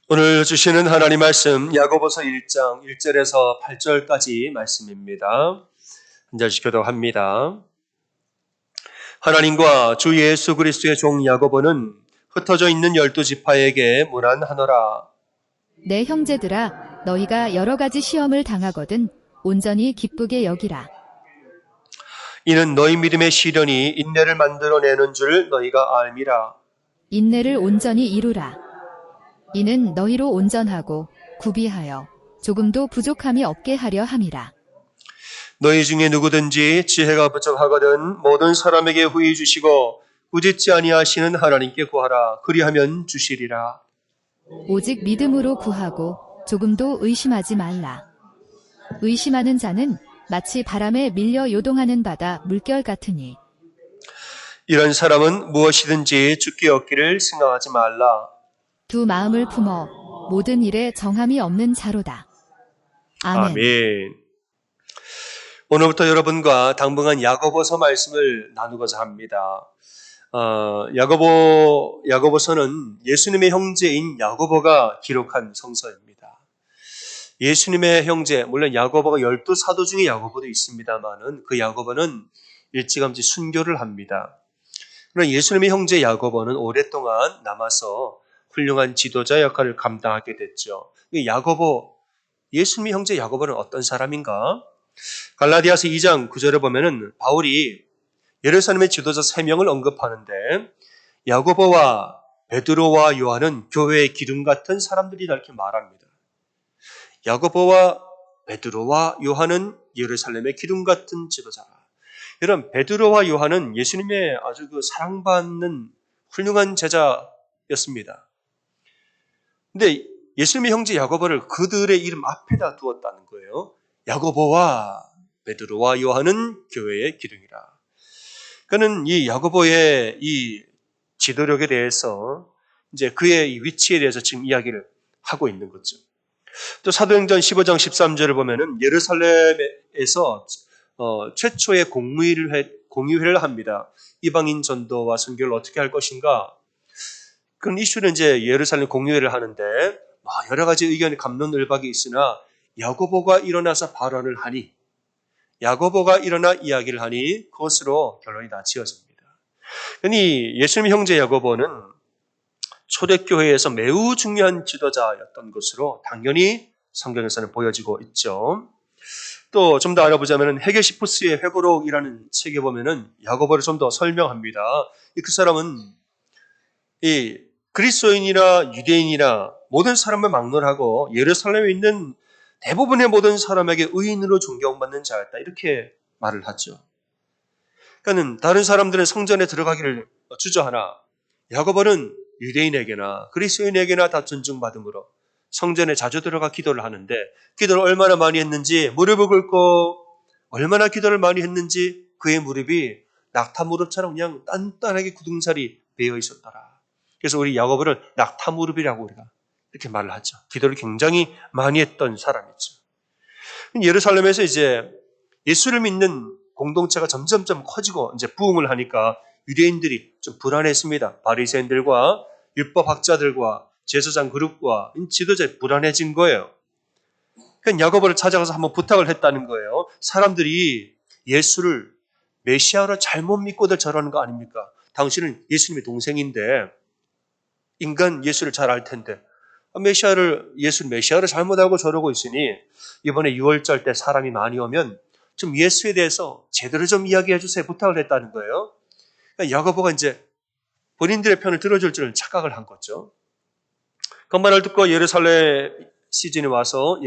오늘 주시는 하나님 말씀 야고보서 1장 1절에서 8절까지 말씀입니다. 한 절씩 교독합니다. 하나님과 주 예수 그리스도의 종 야고보는 흩어져 있는 12지파에게 문안하노라. 내 형제들아, 너희가 여러 가지 시험을 당하거든 온전히 기쁘게 여기라. 이는 너희 믿음의 시련이 인내를 만들어내는 줄 너희가 알미라. 인내를 온전히 이루라. 이는 너희로 온전하고 구비하여 조금도 부족함이 없게 하려 함이라. 너희 중에 누구든지 지혜가 부족하거든 모든 사람에게 후히 주시고 꾸짖지 아니하시는 하나님께 구하라. 그리하면 주시리라. 오직 믿음으로 구하고 조금도 의심하지 말라. 의심하는 자는 마치 바람에 밀려 요동하는 바다 물결 같으니 이런 사람은 무엇이든지 주께 얻기를 생각하지 말라. 두 마음을 품어 모든 일에 정함이 없는 자로다. 아멘. 아멘. 오늘부터 여러분과 당분간 야고보서 말씀을 나누고자 합니다. 야고보서는 예수님의 형제인 야고보가 기록한 성서입니다. 예수님의 형제, 물론 야고보가 12사도 중에 야고보도 있습니다만은 그 야고보는 일찌감치 순교를 합니다. 그러나 예수님의 형제 야고보는 오랫동안 남아서 훌륭한 지도자 역할을 감당하게 됐죠. 예수님의 형제 야고보는 어떤 사람인가? 갈라디아서 2장 9절에 보면은 바울이 예루살렘의 지도자 3명을 언급하는데 야고보와 베드로와 요한은 교회의 기둥 같은 사람들이다 이렇게 말합니다. 야고보와 베드로와 요한은 예루살렘의 기둥 같은 지도자라. 여러분, 베드로와 요한은 예수님의 아주 사랑받는 훌륭한 제자였습니다. 근데 예수님의 형제 야고보를 그들의 이름 앞에다 두었다는 거예요. 야고보와 베드로와 요한은 교회의 기둥이라. 그는 이 야고보의 이 지도력에 대해서 이제 그의 이 위치에 대해서 지금 이야기를 하고 있는 거죠. 또 사도행전 15장 13절을 보면은 예루살렘에서 최초의 공의회를 합니다. 이방인 전도와 선교를 어떻게 할 것인가? 그런 이슈는 이제 예루살렘 공의회를 하는데 여러 가지 의견이 갑론을박이 있으나 야고보가 일어나서 발언을 하니 야고보가 일어나 이야기를 하니 그것으로 결론이 다 지어집니다. 그러니 예수님 형제 야고보는 초대교회에서 매우 중요한 지도자였던 것으로 당연히 성경에서는 보여지고 있죠. 또 좀 더 알아보자면 헤게시푸스의 회고록이라는 책에 보면은 야고보를 좀 더 설명합니다. 그 사람은 이 그리스도인이나 유대인이나 모든 사람을 막론하고 예루살렘에 있는 대부분의 모든 사람에게 의인으로 존경받는 자였다. 이렇게 말을 하죠. 그러니까 다른 사람들은 성전에 들어가기를 주저하나 야고보는 유대인에게나 그리스도인에게나 다 존중받음으로 성전에 자주 들어가 기도를 하는데 기도를 얼마나 많이 했는지 무릎을 꿇고 얼마나 기도를 많이 했는지 그의 무릎이 낙타 무릎처럼 그냥 단단하게 구둥살이 베어 있었더라. 그래서 우리 야고보를 낙타 무릎이라고 우리가 이렇게 말을 하죠. 기도를 굉장히 많이 했던 사람이죠. 예루살렘에서 이제 예수를 믿는 공동체가 점점점 커지고 이제 부흥을 하니까 유대인들이 좀 불안했습니다. 바리새인들과 율법학자들과 제사장 그룹과 지도자들이 불안해진 거예요. 그러니까 야고보를 찾아가서 한번 부탁을 했다는 거예요. 사람들이 예수를 메시아로 잘못 믿고들 저러는 거 아닙니까? 당신은 예수님의 동생인데 인간 예수를 잘 알 텐데 예수 메시아를 잘못 알고 저러고 있으니 이번에 6월절 때 사람이 많이 오면 좀 예수에 대해서 제대로 좀 이야기해 주세요 부탁을 했다는 거예요. 그러니까 야고보가 이제 본인들의 편을 들어줄 줄은 착각을 한 거죠. 그 말을 듣고 예루살렘 시즌이 와서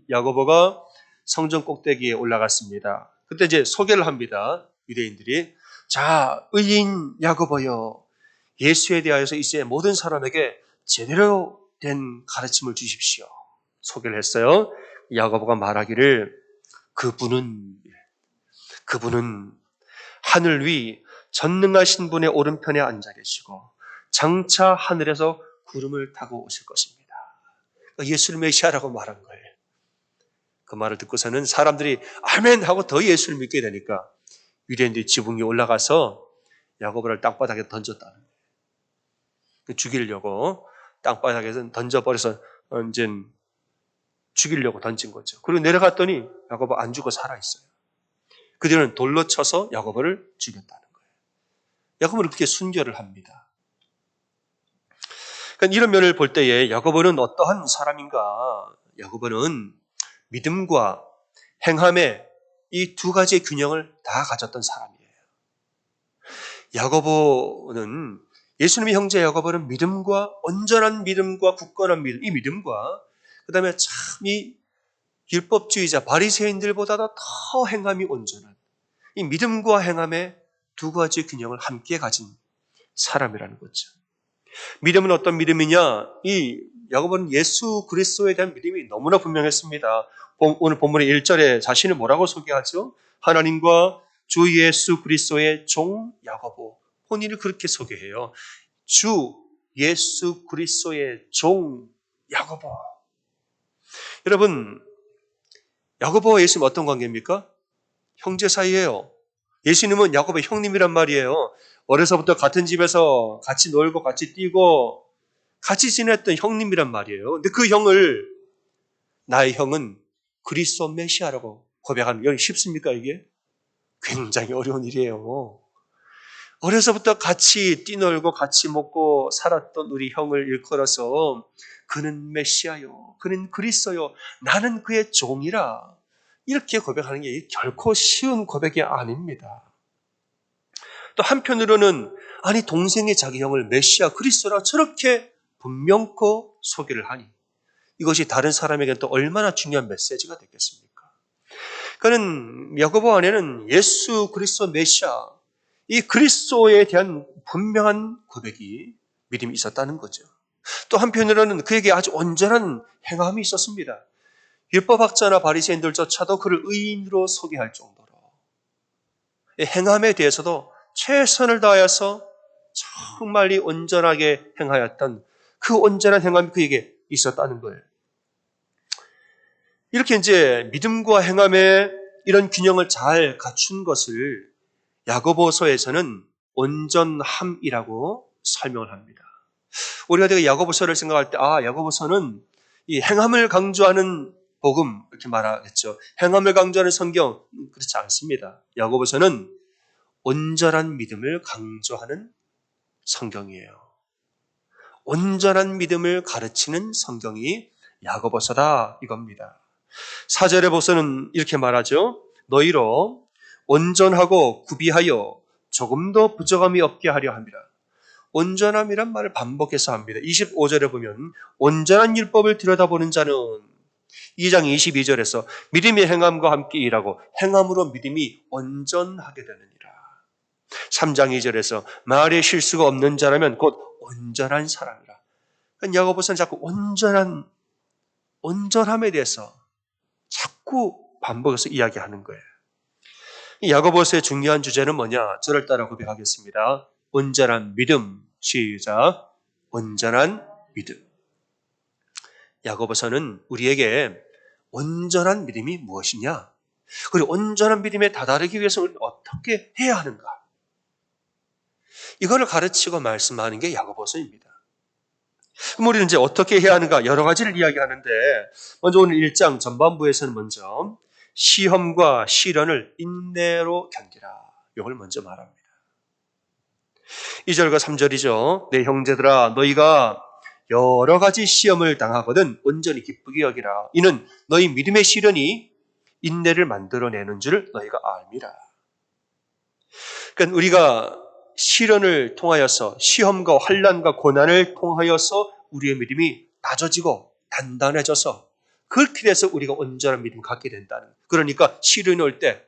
야고보가 성전 꼭대기에 올라갔습니다. 그때 이제 소개를 합니다. 유대인들이. 자, 의인 야고보여. 예수에 대하여서 이제 모든 사람에게 제대로 된 가르침을 주십시오. 소개를 했어요. 야고보가 말하기를 그분은 하늘 위 전능하신 분의 오른편에 앉아 계시고 장차 하늘에서 구름을 타고 오실 것입니다. 예수를 메시아라고 말한 거예요. 그 말을 듣고서는 사람들이 아멘 하고 더 예수를 믿게 되니까 유대인들이 지붕 위에 올라가서 야고보를 땅바닥에 던졌다는 거예요. 죽이려고 땅바닥에서 던져버려서 이제 죽이려고 던진 거죠. 그리고 내려갔더니 야고보 안 죽어 살아있어요. 그들은 돌로 쳐서 야고보를 죽였다는 거예요. 야고보는 그렇게 순교를 합니다. 그러니까 이런 면을 볼 때에 야고보는 어떠한 사람인가? 야고보는 믿음과 행함의 이 두 가지의 균형을 다 가졌던 사람이에요. 야고보는 예수님의 형제 야고보는 믿음과 온전한 믿음과 굳건한 믿음, 이 믿음과 그다음에 참 이 율법주의자 바리새인들보다도 더 행함이 온전한 이 믿음과 행함의 두 가지 균형을 함께 가진 사람이라는 거죠. 믿음은 어떤 믿음이냐? 이 야고보는 예수 그리스도에 대한 믿음이 너무나 분명했습니다. 오늘 본문의 1절에 자신을 뭐라고 소개하죠? 하나님과 주 예수 그리스도의 종 야고보. 본인을 그렇게 소개해요. 주 예수 그리스도의 종 야고보. 여러분, 야고보와 예수님 어떤 관계입니까? 형제 사이예요. 예수님은 야고보의 형님이란 말이에요. 어려서부터 같은 집에서 같이 놀고 같이 뛰고 같이 지냈던 형님이란 말이에요. 근데 그 형을 나의 형은 그리스도 메시아라고 고백하는 게 쉽습니까 이게? 굉장히 어려운 일이에요. 어려서부터 같이 뛰놀고 같이 먹고 살았던 우리 형을 일컬어서 그는 메시아요. 그는 그리스도요. 나는 그의 종이라. 이렇게 고백하는 게 결코 쉬운 고백이 아닙니다. 또 한편으로는 아니 동생이 자기 형을 메시아 그리스도라 저렇게 분명코 소개를 하니 이것이 다른 사람에게 또 얼마나 중요한 메시지가 되겠습니까? 그는 야고보 안에는 예수 그리스도 메시아 이 그리스도에 대한 분명한 고백이 믿음이 있었다는 거죠. 또 한편으로는 그에게 아주 온전한 행함이 있었습니다. 율법학자나 바리새인들조차도 그를 의인으로 소개할 정도로 행함에 대해서도 최선을 다하여서 정말 온전하게 행하였던 그 온전한 행함이 그에게 있었다는 거예요. 이렇게 이제 믿음과 행함의 이런 균형을 잘 갖춘 것을 야고보서에서는 온전함이라고 설명을 합니다. 우리가 야고보서를 생각할 때 야고보서는 이 행함을 강조하는 복음 이렇게 말하겠죠. 행함을 강조하는 성경 그렇지 않습니다. 야고보서는 온전한 믿음을 강조하는 성경이에요. 온전한 믿음을 가르치는 성경이 야고보서다 이겁니다. 4절에 보서는 이렇게 말하죠. 너희로 온전하고 구비하여 조금도 부족함이 없게 하려 함이라. 온전함이란 말을 반복해서 합니다. 25절에 보면 온전한 율법을 들여다보는 자는 2장 22절에서 믿음의 행함과 함께 일하고 행함으로 믿음이 온전하게 되느니라. 3장 2절에서 말에 실수가 없는 자라면 곧 온전한 사람이라. 야고보서는 자꾸 온전함에 대해서 자꾸 반복해서 이야기하는 거예요. 이 야고보서의 중요한 주제는 뭐냐? 저를 따라 고백하겠습니다. 온전한 믿음. 시작. 온전한 믿음. 야고보서는 우리에게 온전한 믿음이 무엇이냐? 그리고 온전한 믿음에 다다르기 위해서 우리는 어떻게 해야 하는가? 이거를 가르치고 말씀하는 게 야고보서입니다. 그럼 우리는 이제 어떻게 해야 하는가? 여러 가지를 이야기하는데 먼저 오늘 1장 전반부에서는 먼저 시험과 시련을 인내로 견디라. 이걸 먼저 말합니다. 2절과 3절이죠. 내 형제들아 너희가 여러 가지 시험을 당하거든 온전히 기쁘게 여기라. 이는 너희 믿음의 시련이 인내를 만들어내는 줄 너희가 알미라. 그러니까 우리가 시련을 통하여서 시험과 환난과 고난을 통하여서 우리의 믿음이 다져지고 단단해져서 그렇게 돼서 우리가 온전한 믿음을 갖게 된다는 거예요. 그러니까 시련이 올 때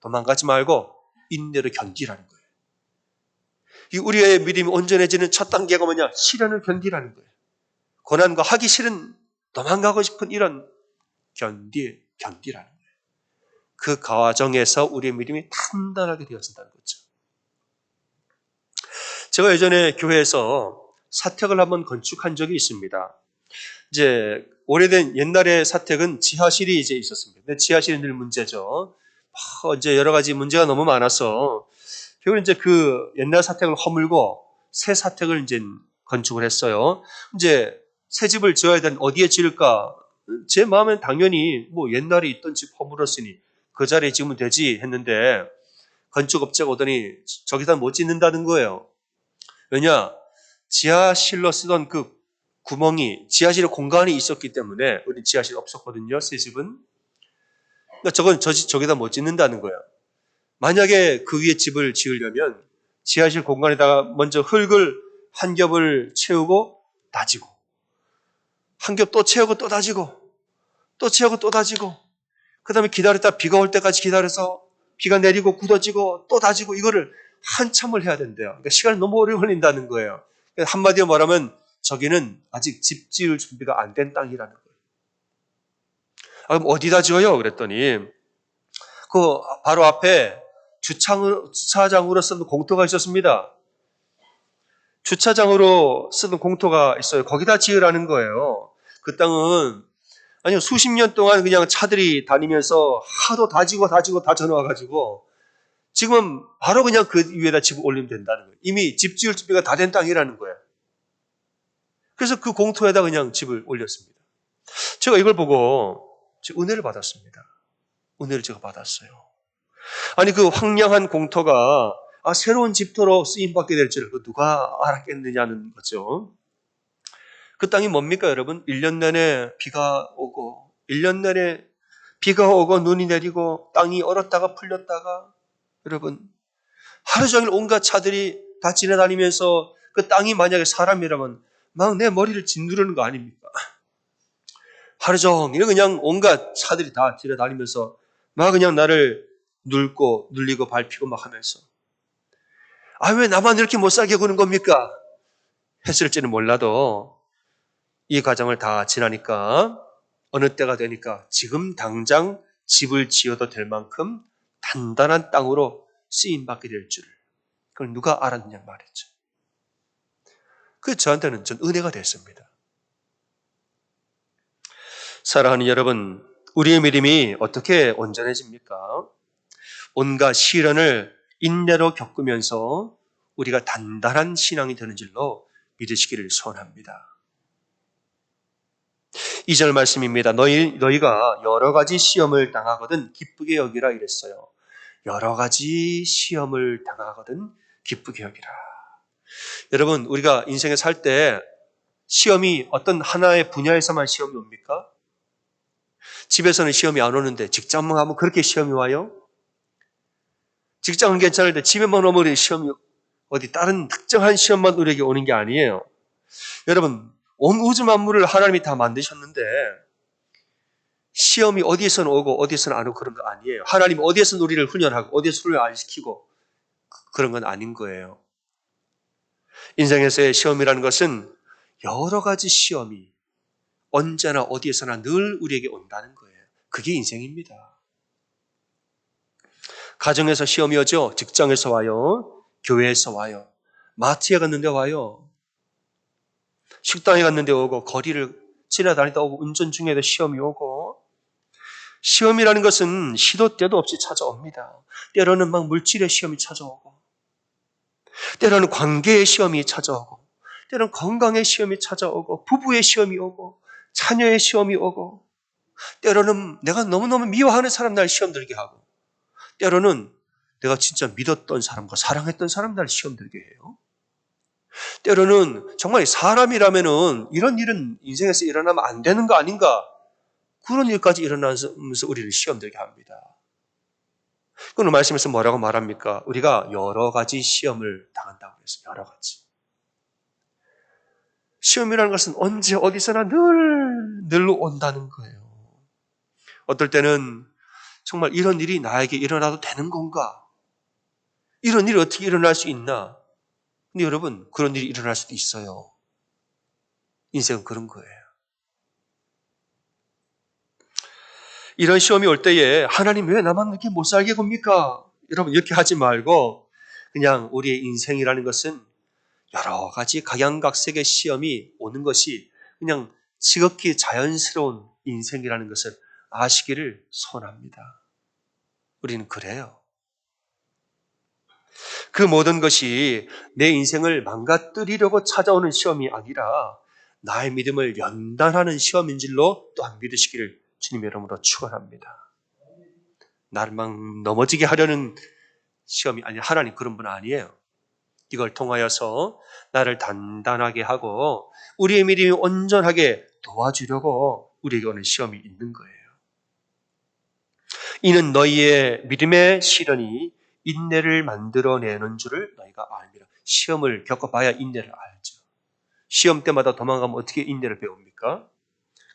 도망가지 말고 인내로 견디라는 거예요. 이 우리의 믿음이 온전해지는 첫 단계가 뭐냐? 시련을 견디라는 거예요. 고난과 하기 싫은 도망가고 싶은 이런 견디라는 거예요. 그 과정에서 우리의 믿음이 단단하게 되어진다는 거죠. 제가 예전에 교회에서 사택을 한번 건축한 적이 있습니다. 이제 오래된 옛날의 사택은 지하실이 이제 있었습니다. 근데 지하실이 늘 문제죠. 이제 여러 가지 문제가 너무 많아서 결국은 이제 그 옛날 사택을 허물고 새 사택을 이제 건축을 했어요. 이제 새 집을 지어야 되는 어디에 지을까? 제 마음엔 당연히 뭐 옛날에 있던 집 허물었으니 그 자리에 지으면 되지 했는데 건축업자가 오더니 저기다 못 짓는다는 거예요. 왜냐? 지하실로 쓰던 그 구멍이 지하실에 공간이 있었기 때문에 우리 지하실 없었거든요. 새 집은. 그러니까 저기다 못 짓는다는 거예요. 만약에 그 위에 집을 지으려면 지하실 공간에다가 먼저 흙을 한 겹을 채우고 다지고 한 겹 또 채우고 또 다지고 또 채우고 또 다지고 그 다음에 기다렸다 비가 올 때까지 기다려서 비가 내리고 굳어지고 또 다지고 이거를 한참을 해야 된대요. 그러니까 시간이 너무 오래 걸린다는 거예요. 한마디로 말하면 저기는 아직 집 지을 준비가 안 된 땅이라는 거예요. 그럼 어디다 지어요? 그랬더니 그 바로 앞에 주차장으로 쓰는 공터가 있었습니다. 주차장으로 쓰는 공터가 있어요. 거기다 지으라는 거예요. 그 땅은 아니요 수십 년 동안 그냥 차들이 다니면서 하도 다지고 다 전화와가지고 지금은 바로 그냥 그 위에다 집을 올리면 된다는 거예요. 이미 집 지을 준비가 다 된 땅이라는 거예요. 그래서 그 공터에다 그냥 집을 올렸습니다. 제가 이걸 보고 은혜를 받았습니다. 은혜를 제가 받았어요. 아니 그 황량한 공터가 새로운 집터로 쓰임받게 될 줄을 누가 알았겠느냐는 거죠. 그 땅이 뭡니까 여러분? 1년 내내 비가 오고 1년 내내 비가 오고 눈이 내리고 땅이 얼었다가 풀렸다가 여러분 하루 종일 온갖 차들이 다 지나다니면서 그 땅이 만약에 사람이라면 막 내 머리를 짓누르는 거 아닙니까? 하루 종일 그냥 온갖 차들이 다 지나다니면서 막 그냥 나를 눌리고 밟히고 막 하면서 왜 나만 이렇게 못 살게 구는 겁니까? 했을지는 몰라도 이 과정을 다 지나니까 어느 때가 되니까 지금 당장 집을 지어도 될 만큼 단단한 땅으로 쓰임받게 될 줄을 그걸 누가 알았느냐 말이죠. 그 저한테는 전 은혜가 됐습니다. 사랑하는 여러분, 우리의 믿음이 어떻게 온전해집니까? 온갖 시련을 인내로 겪으면서 우리가 단단한 신앙이 되는 줄로 믿으시기를 소원합니다. 2절 말씀입니다. 너희가 여러 가지 시험을 당하거든 기쁘게 여기라 이랬어요. 여러 가지 시험을 당하거든 기쁘게 여기라. 여러분, 우리가 인생에 살 때 시험이 어떤 하나의 분야에서만 시험이 옵니까? 집에서는 시험이 안 오는데 직장만 가면 그렇게 시험이 와요? 직장은 괜찮은데 집에만 오면 시험이 어디 다른 특정한 시험만 우리에게 오는 게 아니에요. 여러분, 온 우주 만물을 하나님이 다 만드셨는데 시험이 어디에서는 오고 어디에서는 안 오고 그런 거 아니에요. 하나님 어디에서 우리를 훈련하고 어디에서 훈련을 안 시키고 그런 건 아닌 거예요. 인생에서의 시험이라는 것은 여러 가지 시험이 언제나 어디에서나 늘 우리에게 온다는 거예요. 그게 인생입니다. 가정에서 시험이 오죠. 직장에서 와요. 교회에서 와요. 마트에 갔는데 와요. 식당에 갔는데 오고 거리를 지나다니다 오고 운전 중에도 시험이 오고 시험이라는 것은 시도 때도 없이 찾아옵니다. 때로는 막 물질의 시험이 찾아오고 때로는 관계의 시험이 찾아오고 때로는 건강의 시험이 찾아오고 부부의 시험이 오고 자녀의 시험이 오고 때로는 내가 너무너무 미워하는 사람 날 시험 들게 하고 때로는 내가 진짜 믿었던 사람과 사랑했던 사람 날 시험 들게 해요. 때로는 정말 사람이라면은 이런 일은 인생에서 일어나면 안 되는 거 아닌가? 그런 일까지 일어나면서 우리를 시험 들게 합니다. 그는 말씀에서 뭐라고 말합니까? 우리가 여러 가지 시험을 당한다고 했어요. 여러 가지. 시험이라는 것은 언제 어디서나 늘 온다는 거예요. 어떨 때는 정말 이런 일이 나에게 일어나도 되는 건가? 이런 일이 어떻게 일어날 수 있나? 근데 여러분, 그런 일이 일어날 수도 있어요. 인생은 그런 거예요. 이런 시험이 올 때에 하나님 왜 나만 이렇게 못 살게 겁니까? 여러분 이렇게 하지 말고 그냥 우리의 인생이라는 것은 여러 가지 각양각색의 시험이 오는 것이 그냥 지극히 자연스러운 인생이라는 것을 아시기를 소원합니다. 우리는 그래요. 그 모든 것이 내 인생을 망가뜨리려고 찾아오는 시험이 아니라 나의 믿음을 연단하는 시험인 줄로 또한 믿으시기를 주님의 이름으로 축원합니다. 나를 막 넘어지게 하려는 시험이 아니라 하나님 그런 분 아니에요. 이걸 통하여서 나를 단단하게 하고 우리의 믿음이 온전하게 도와주려고 우리에게 오는 시험이 있는 거예요. 이는 너희의 믿음의 시련이 인내를 만들어내는 줄을 너희가 압니다. 시험을 겪어봐야 인내를 알죠. 시험 때마다 도망가면 어떻게 인내를 배웁니까?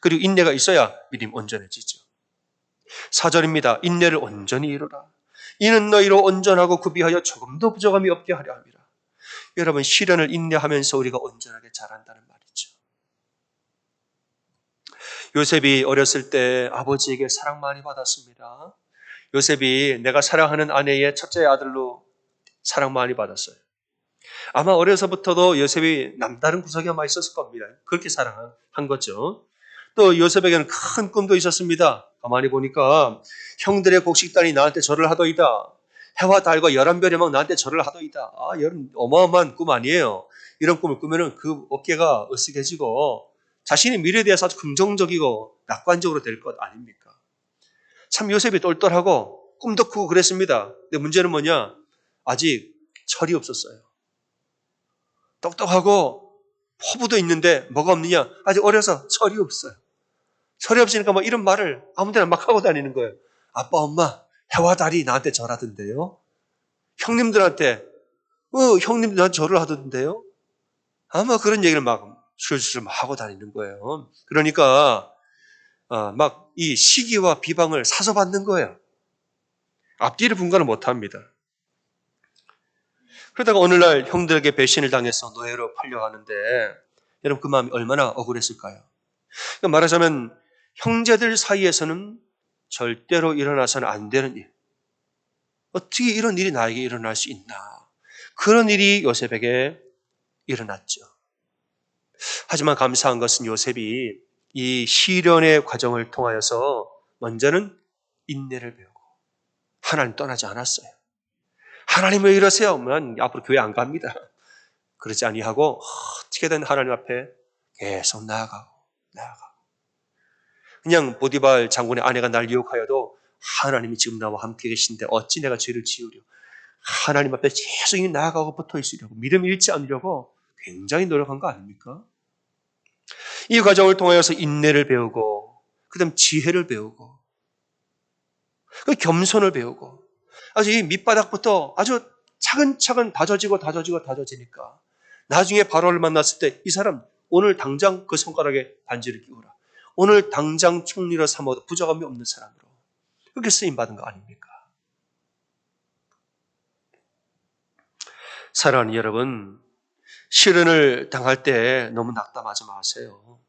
그리고 인내가 있어야 믿음이 온전해지죠. 4절입니다. 인내를 온전히 이루라. 이는 너희로 온전하고 구비하여 조금도 부족함이 없게 하려 함이라. 여러분, 시련을 인내하면서 우리가 온전하게 자란다는 말이죠. 요셉이 어렸을 때 아버지에게 사랑 많이 받았습니다. 요셉이 내가 사랑하는 아내의 첫째 아들로 사랑 많이 받았어요. 아마 어려서부터도 요셉이 남다른 구석이 아마 있었을 겁니다. 그렇게 사랑한 거죠. 또 요셉에게는 큰 꿈도 있었습니다. 가만히 보니까 형들의 곡식단이 나한테 절을 하더이다. 해와 달과 11별이 막 나한테 절을 하더이다. 여러분 어마어마한 꿈 아니에요. 이런 꿈을 꾸면은 그 어깨가 으쓱해지고 자신의 미래에 대해서 아주 긍정적이고 낙관적으로 될 것 아닙니까? 참 요셉이 똘똘하고 꿈도 크고 그랬습니다. 근데 문제는 뭐냐? 아직 철이 없었어요. 똑똑하고 포부도 있는데 뭐가 없느냐? 아직 어려서 철이 없어요. 철이 없으니까 뭐 이런 말을 아무 데나 막 하고 다니는 거예요. 아빠, 엄마, 해와 달이 나한테 절하던데요. 형님들한테, 형님들 나한테 절을 하던데요. 아마 그런 얘기를 막 술술 하고 다니는 거예요. 그러니까 막 이 시기와 비방을 사서 받는 거예요. 앞뒤를 분간을 못합니다. 그러다가 오늘날 형들에게 배신을 당해서 노예로 팔려가는데 여러분 그 마음이 얼마나 억울했을까요? 그러니까 말하자면 형제들 사이에서는 절대로 일어나서는 안 되는 일. 어떻게 이런 일이 나에게 일어날 수 있나. 그런 일이 요셉에게 일어났죠. 하지만 감사한 것은 요셉이 이 시련의 과정을 통하여서 먼저는 인내를 배우고 하나님 떠나지 않았어요. 하나님 왜 이러세요? 난 앞으로 교회 안 갑니다. 그러지 아니하고 어떻게든 하나님 앞에 계속 나아가고. 그냥 보디발 장군의 아내가 날 유혹하여도 하나님이 지금 나와 함께 계신데 어찌 내가 죄를 지으려. 하나님 앞에 계속 나아가고 붙어 있으려고 믿음 잃지 않으려고 굉장히 노력한 거 아닙니까? 이 과정을 통하여서 인내를 배우고 그다음 지혜를 배우고 그 겸손을 배우고 아주 이 밑바닥부터 아주 차근차근 다져지니까 나중에 바로를 만났을 때 이 사람 오늘 당장 그 손가락에 반지를 끼우라. 오늘 당장 총리로 삼아도 부족함이 없는 사람으로 그렇게 쓰임받은 거 아닙니까? 사랑하는 여러분, 시련을 당할 때 너무 낙담하지 마세요.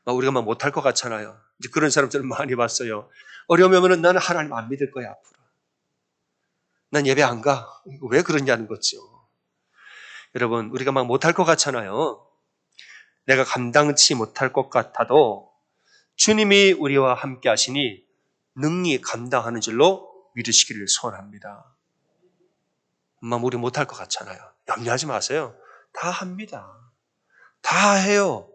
우리가 막 못할 것 같잖아요. 이제 그런 사람들을 많이 봤어요. 어려움이 오면 나는 하나님 안 믿을 거야, 앞으로. 난 예배 안 가. 왜 그러냐는 거죠. 여러분, 우리가 막 못할 것 같잖아요. 내가 감당치 못할 것 같아도 주님이 우리와 함께 하시니 능히 감당하는 줄로 믿으시기를 소원합니다. 우리 못할 것 같잖아요. 염려하지 마세요. 다 합니다. 다 해요.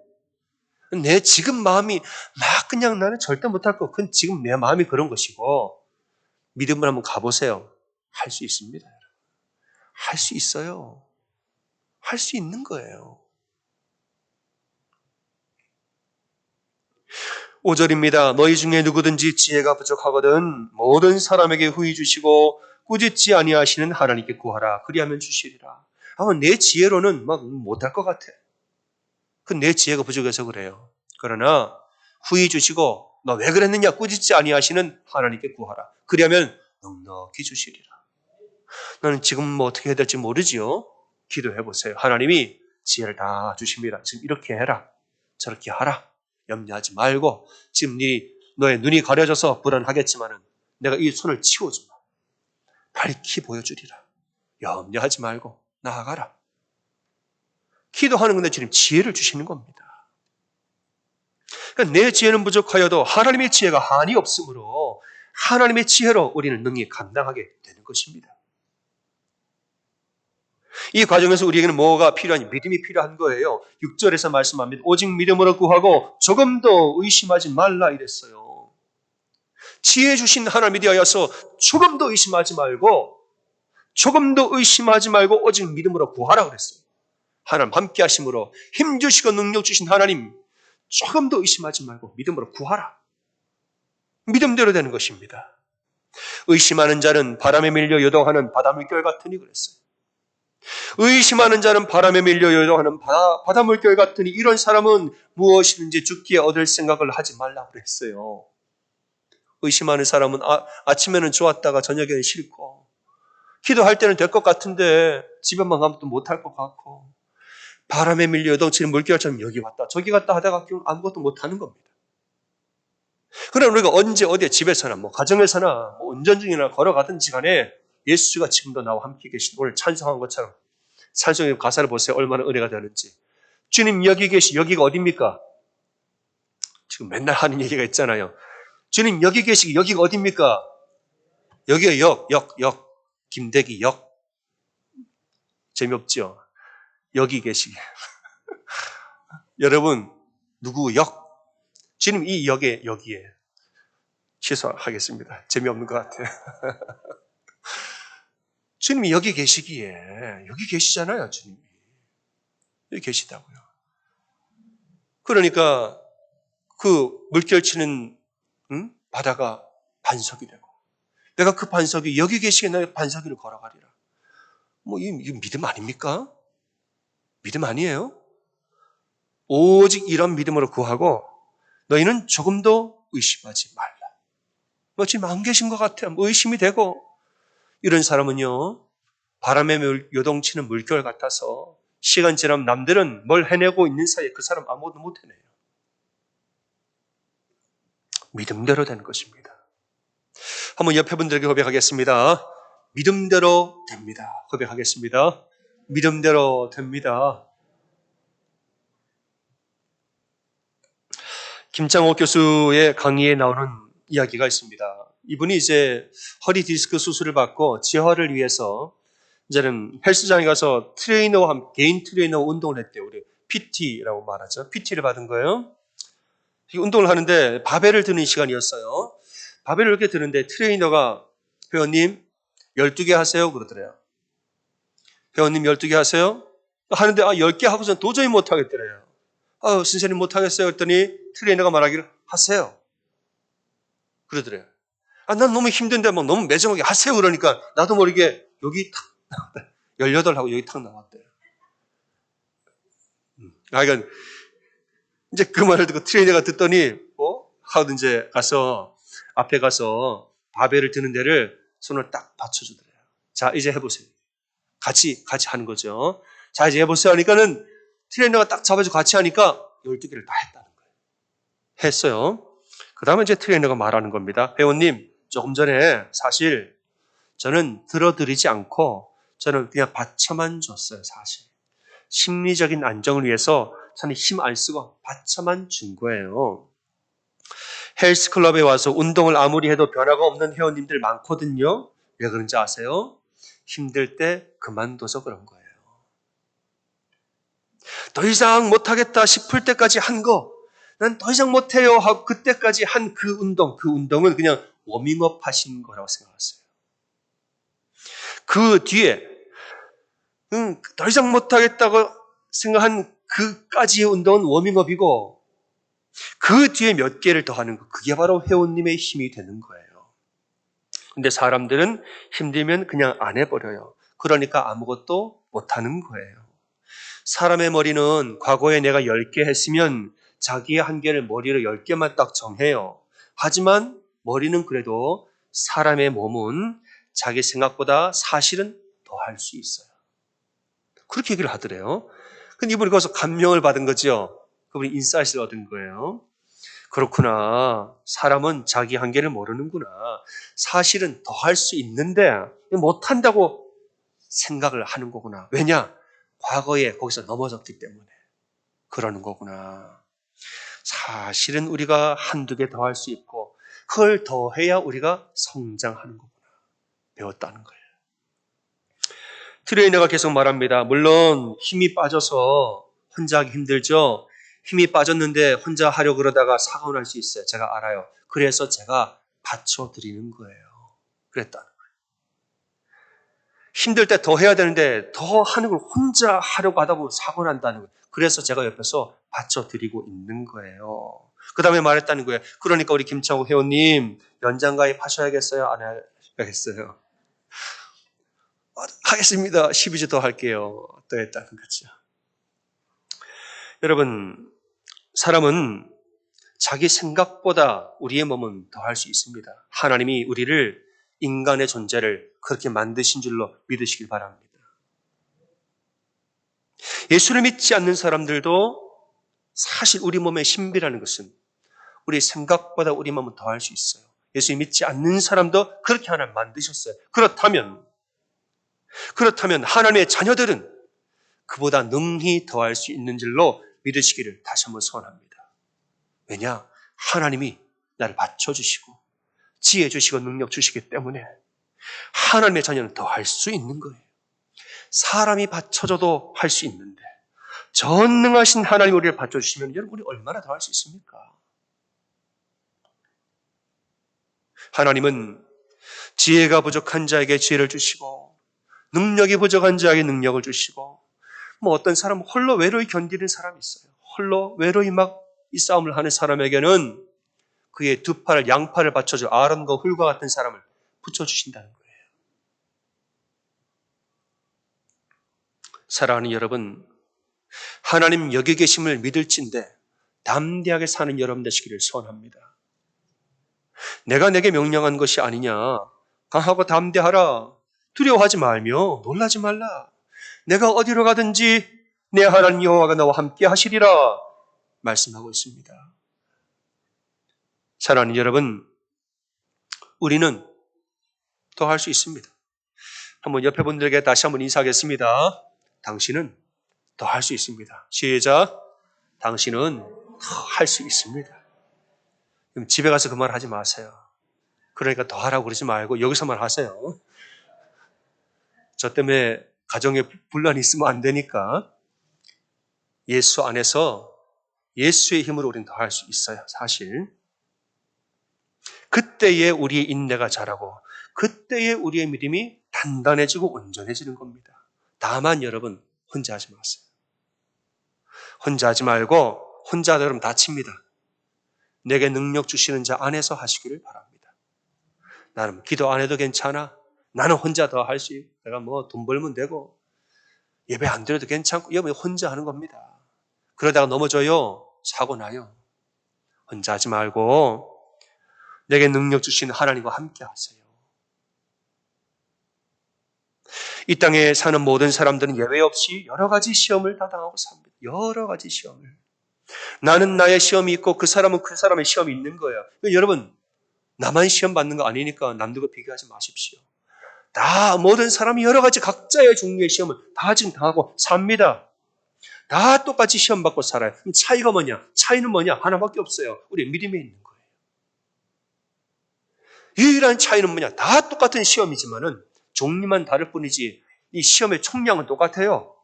내 지금 마음이 막 그냥 나는 절대 못할 거. 그건 지금 내 마음이 그런 것이고 믿음을 한번 가보세요. 할 수 있습니다. 할 수 있어요. 할 수 있는 거예요. 5절입니다. 너희 중에 누구든지 지혜가 부족하거든 모든 사람에게 후히 주시고 꾸짖지 아니하시는 하나님께 구하라. 그리하면 주시리라. 내 지혜로는 막 못할 것 같아. 그건 내 지혜가 부족해서 그래요. 그러나 후히 주시고 너 왜 그랬느냐 꾸짖지 아니하시는 하나님께 구하라. 그리하면 넉넉히 주시리라. 나는 지금 뭐 어떻게 해야 될지 모르지요. 기도해 보세요. 하나님이 지혜를 다 주십니다. 지금 이렇게 해라. 저렇게 하라. 염려하지 말고 지금 너의 눈이 가려져서 불안하겠지만은 내가 이 손을 치워주마. 밝히 보여주리라. 염려하지 말고 나아가라. 기도하는 건데 주님 지혜를 주시는 겁니다. 그러니까 내 지혜는 부족하여도 하나님의 지혜가 한이 없으므로 하나님의 지혜로 우리는 능히 감당하게 되는 것입니다. 이 과정에서 우리에게는 뭐가 필요하니? 믿음이 필요한 거예요. 6절에서 말씀합니다. 오직 믿음으로 구하고 조금도 의심하지 말라 이랬어요. 지혜 주신 하나님에 대하여서 조금도 의심하지 말고 오직 믿음으로 구하라 그랬어요. 하나님 함께 하심으로 힘 주시고 능력 주신 하나님 조금도 의심하지 말고 믿음으로 구하라. 믿음대로 되는 것입니다. 의심하는 자는 바람에 밀려 요동하는 바닷물결 같으니 그랬어요. 의심하는 자는 바람에 밀려 요동하는 바닷물결 같으니 이런 사람은 무엇이든지 죽기에 얻을 생각을 하지 말라고 그랬어요. 의심하는 사람은 아침에는 좋았다가 저녁에는 싫고 기도할 때는 될 것 같은데 집에만 가면 또 못할 것 같고 바람에 밀려 요동치는 물결처럼 여기 왔다 저기 갔다 하다가 아무것도 못하는 겁니다. 그럼 우리가 언제 어디에 집에서나 가정에서나 운전 중이나 걸어가든지 간에 예수가 지금도 나와 함께 계신 오늘 찬송한 것처럼 찬송의 가사를 보세요. 얼마나 은혜가 되는지. 주님 여기 여기가 어딥니까? 지금 맨날 하는 얘기가 있잖아요. 주님 여기 계시기 여기가 어딥니까? 여기가 역. 김대기 역. 재미없죠? 여기 계시기. 여러분 누구 역? 주님 이 역에 여기에. 취소하겠습니다. 재미없는 것 같아요. 주님이 여기 계시기에 여기 계시잖아요. 주님이. 여기 계시다고요. 그러니까 그 물결치는 바다가 반석이 되고 내가 그 반석이 여기 계시게 내 반석 위를 걸어가리라. 이 믿음 아닙니까? 믿음 아니에요? 오직 이런 믿음으로 구하고 너희는 조금도 의심하지 말라. 지금 안 계신 것 같아요. 의심이 되고 이런 사람은요 바람에 요동치는 물결 같아서 시간 지나면 남들은 뭘 해내고 있는 사이에 그 사람 아무것도 못 해내요. 믿음대로 되는 것입니다. 한번 옆에 분들에게 고백하겠습니다. 믿음대로 됩니다. 고백하겠습니다. 믿음대로 됩니다. 김창옥 교수의 강의에 나오는 이야기가 있습니다. 이분이 이제 허리 디스크 수술을 받고 재활을 위해서 이제는 헬스장에 가서 개인 트레이너와 운동을 했대요. 우리 PT라고 말하죠. PT를 받은 거예요. 운동을 하는데 바벨을 드는 시간이었어요. 바벨을 이렇게 드는데 트레이너가 회원님 12개 하세요 그러더래요. 회원님 12개 하세요? 하는데 10개 하고서는 도저히 못하겠더래요. 선생님 못하겠어요 그랬더니 트레이너가 말하기를 하세요. 그러더래요. 난 너무 힘든데 너무 매정하게 하세요 그러니까 나도 모르게 여기 탁 18하고 여기 탁 나왔대요. 그러니까 이제 그 말을 듣고 트레이너가 듣더니 하고 이제 앞에 가서 바벨을 드는 데를 손을 딱 받쳐주더래요. 자 이제 해보세요. 같이 하는 거죠. 자 이제 해보세요 하니까는 트레이너가 딱 잡아주고 같이 하니까 12개를 다 했다는 거예요. 했어요. 그 다음에 이제 트레이너가 말하는 겁니다. 회원님 조금 전에 사실 저는 들어드리지 않고 저는 그냥 받쳐만 줬어요. 사실 심리적인 안정을 위해서 저는 힘 안 쓰고 받쳐만 준 거예요. 헬스클럽에 와서 운동을 아무리 해도 변화가 없는 회원님들 많거든요. 왜 그런지 아세요? 힘들 때 그만둬서 그런 거예요. 더 이상 못하겠다 싶을 때까지 한 거, 난 더 이상 못해요 하고 그때까지 한 그 운동은 그냥 워밍업 하신 거라고 생각하세요. 그 뒤에 더 이상 못하겠다고 생각한 그까지의 운동은 워밍업이고 그 뒤에 몇 개를 더 하는 거, 그게 바로 회원님의 힘이 되는 거예요. 근데 사람들은 힘들면 그냥 안 해버려요. 그러니까 아무것도 못하는 거예요. 사람의 머리는 과거에 내가 10개 했으면 자기의 한계를 머리로 10개만 딱 정해요. 하지만 머리는 그래도 사람의 몸은 자기 생각보다 사실은 더 할 수 있어요. 그렇게 얘기를 하더래요. 근데 이분이 거기서 감명을 받은 거죠. 그분이 인사이트를 얻은 거예요. 그렇구나. 사람은 자기 한계를 모르는구나. 사실은 더 할 수 있는데 못한다고 생각을 하는 거구나. 왜냐? 과거에 거기서 넘어졌기 때문에 그러는 거구나. 사실은 우리가 한두 개 더 할 수 있고 그걸 더해야 우리가 성장하는 거구나. 배웠다는 거예요. 트레이너가 계속 말합니다. 물론 힘이 빠져서 혼자 하기 힘들죠. 힘이 빠졌는데 혼자 하려고 그러다가 사고가 날 수 있어요. 제가 알아요. 그래서 제가 받쳐드리는 거예요. 그랬다는 거예요. 힘들 때 더 해야 되는데 더 하는 걸 혼자 하려고 하다 보면 사고 난다는 거예요. 그래서 제가 옆에서 받쳐드리고 있는 거예요. 그 다음에 말했다는 거예요. 그러니까 우리 김창호 회원님 연장 가입하셔야겠어요? 안 하겠어요? 하겠습니다. 12주 더 할게요. 또 했다는 거죠. 여러분, 사람은 자기 생각보다 우리의 몸은 더 할 수 있습니다. 하나님이 우리를 인간의 존재를 그렇게 만드신 줄로 믿으시길 바랍니다. 예수를 믿지 않는 사람들도 사실 우리 몸의 신비라는 것은 우리 생각보다 우리 몸은 더 할 수 있어요. 예수 믿지 않는 사람도 그렇게 하나님 만드셨어요. 그렇다면 하나님의 자녀들은 그보다 능히 더할 수 있는 줄로 믿으시기를 다시 한번 소원합니다. 왜냐? 하나님이 나를 받쳐주시고 지혜 주시고 능력 주시기 때문에 하나님의 자녀는 더 할 수 있는 거예요. 사람이 받쳐줘도 할 수 있는데 전능하신 하나님 우리를 받쳐주시면 여러분 우리 얼마나 더 할 수 있습니까? 하나님은 지혜가 부족한 자에게 지혜를 주시고 능력이 부족한 자에게 능력을 주시고 어떤 사람은 홀로 외로이 견디는 사람이 있어요. 홀로 외로이 막 이 싸움을 하는 사람에게는 그의 두 팔을 양팔을 받쳐줘 아론과 훌과 같은 사람을 붙여주신다는 거예요. 사랑하는 여러분, 하나님 여기 계심을 믿을진데 담대하게 사는 여러분 되시기를 소원합니다. 내가 내게 명령한 것이 아니냐. 강하고 담대하라. 두려워하지 말며 놀라지 말라. 내가 어디로 가든지 내 하나님 여호와가 나와 함께 하시리라 말씀하고 있습니다. 사랑하는 여러분, 우리는 더 할 수 있습니다. 한번 옆에 분들에게 다시 한번 인사하겠습니다. 당신은 더 할 수 있습니다. 시작. 당신은 더 할 수 있습니다. 그럼 집에 가서 그 말 하지 마세요. 그러니까 더 하라고 그러지 말고 여기서만 하세요. 저 때문에 가정에 분란이 있으면 안 되니까 예수 안에서 예수의 힘으로 우리는 더 할 수 있어요. 사실. 그때에 우리의 인내가 자라고 그때에 우리의 믿음이 단단해지고 온전해지는 겁니다. 다만 여러분 혼자 하지 마세요. 혼자 하지 말고 혼자 하다 그러면 다칩니다. 내게 능력 주시는 자 안에서 하시기를 바랍니다. 나는 기도 안 해도 괜찮아. 나는 혼자 더 할 수 있고 내가 돈 벌면 되고 예배 안 드려도 괜찮고 여러분 혼자 하는 겁니다. 그러다가 넘어져요. 사고 나요. 혼자 하지 말고 내게 능력 주시는 하나님과 함께 하세요. 이 땅에 사는 모든 사람들은 예외 없이 여러 가지 시험을 다 당하고 삽니다. 여러 가지 시험을. 나는 나의 시험이 있고 그 사람은 그 사람의 시험이 있는 거예요. 여러분 나만 시험 받는 거 아니니까 남들과 비교하지 마십시오. 다 모든 사람이 여러 가지 각자의 종류의 시험을 다 지금 당하고 삽니다. 다 똑같이 시험 받고 살아요. 그럼 차이가 뭐냐? 차이는 뭐냐? 하나밖에 없어요. 우리 믿음에 있는 거예요. 유일한 차이는 뭐냐? 다 똑같은 시험이지만은 종류만 다를 뿐이지 이 시험의 총량은 똑같아요.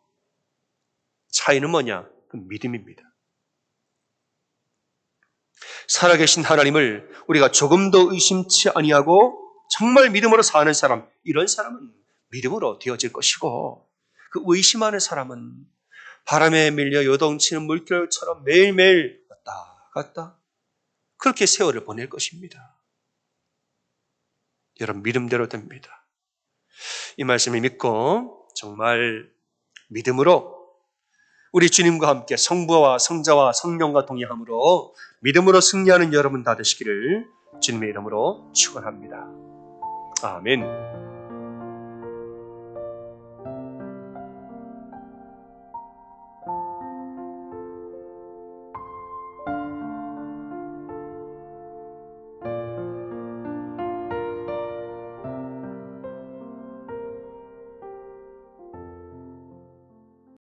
차이는 뭐냐? 그 믿음입니다. 살아계신 하나님을 우리가 조금도 의심치 아니하고 정말 믿음으로 사는 사람, 이런 사람은 믿음으로 되어질 것이고 그 의심하는 사람은 바람에 밀려 요동치는 물결처럼 매일매일 왔다 갔다 그렇게 세월을 보낼 것입니다. 여러분 믿음대로 됩니다. 이 말씀을 믿고 정말 믿음으로 우리 주님과 함께 성부와 성자와 성령과 동행함으로 믿음으로 승리하는 여러분 다 되시기를 주님의 이름으로 축원합니다. 아멘.